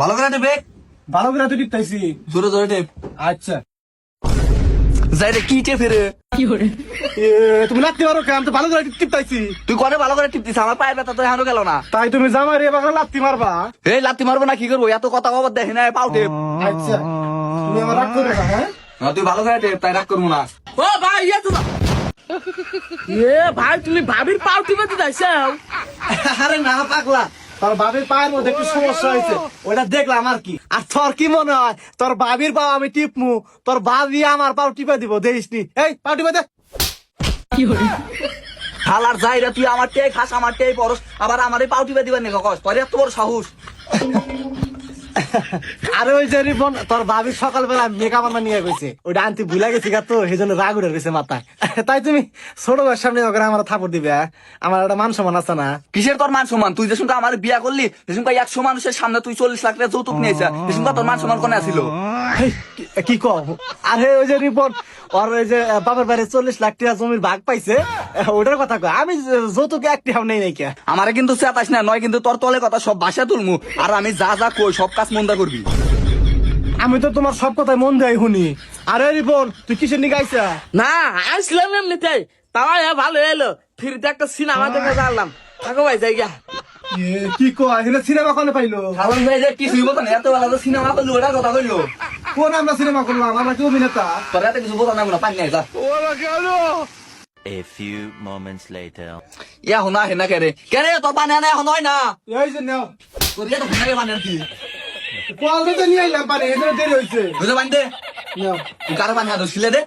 ভালো করে টেপ ভালো করে তুই টিপতাইছি। জোরে জোরে টেপ আচ্ছা যাই রে কি টেপ রে তুমি লাগতে পারো কেন? আমি তো ভালো করে টিপতাইছি। তুই করে ভালো করে টিপ দিস আমার পায়ের ব্যথা তো এখনো গেল না তাই তুমি জামাই রে এবার লাত্তি মারবা? এই লাত্তি মারবো না কি করবো এত কথা খবর দেখি না পাও টেপ আচ্ছা তুমি আমার রাগ করবে না, হ্যাঁ? তুই ভালো করে টেপ তাই রাগ করবো না ও ভাই ইয়ে তো ভাই তুমি ভাবির পাও টিপে তো যাইছো। আরে না পাগলা, তোর বাবির পায়ের মধ্যে একটু সমস্যা হয়েছে, ওটা দেখলাম আর কি। আর তোর কি মনে হয় তোর বাবির পাও আমি টিপমু, তোর বাবি আমার পাও টিপে দিব? দেখিসনি, এই পাও টিপে দে। হালার যাই রে তুই আমার টেক খাস আমার টেক পরস আবার আমার এই পাউ টিপে দিবার নেই কস তোর এত বড় সাহস আরে ওই যে রিপন, তোর ভাবি সকালবেলা মেকআপ আনা নিয়ে গেছে, ওইটা আনতে ভুলে গেছি গা, তো সেই জন্য রাগ উঠে গেছে মাথায়। তাই তুমি ছোট ভাইয়ের সামনে ওখানে আমার থাপড় দিবে? আমার একটা মান সম্মান আছে না? কিসের তোর মান সম্মান? তুই যে শুনকা আমার বিয়া করলি যে শুনকা 100 মানুষের সামনে তুই 40 লাখ টাকা যৌতুক নিয়েছিস যে শুনকা তোর মান সম্মান কোনে আছিল? হেই, কি কও? আরে ওই যে রিপন, ওর ওই যে বাবার বাড়ি 40 লাখ টাকা জমির ভাগ পাইছে, ওটার কথা কয়। আমি যৌতুকে একটি হাম নেই নাই কে। আমারে কিন্তু চেতাস না, নয় কিন্তু তোর তলে কথা সব বাসা তুলমু আর আমি যা যা কই সব কাজ মন্দা করবি। আমি তো তোমার সব কথাই মন দেয় শুনি। আরে রিপন, তুই কিসের নিয়ে গাইছা? না আসলাম এমনিতে, তাও ভালো এলো। ফিরতে একটা সিনেমা দেখে জানলাম। থাকো ভাই যাই গা। কি কয়? এখানে সিনেমা কোনে পাইলো? হালান ভাই যে কি শুইব না এত বেলা তো সিনেমা করলি ওটা কথা কইলো কোন আমরা সিনেমা করলাম? আমরা কি অভিনেতা? তোর এত কিছু বোঝা না পানি নাই যা। A few moments later. ইয়া হুনা হেনা কেরে কেরে তোর পানি আনা এখন হয় না এই যে নাও, তোর এত হেনা পানি আর কি কল দিতে নিয়ে আইলাম পানি, এখানে দেরি হয়েছে। বুঝে পানি দে নাও। তুই কারে পানি হাত ছিলে দে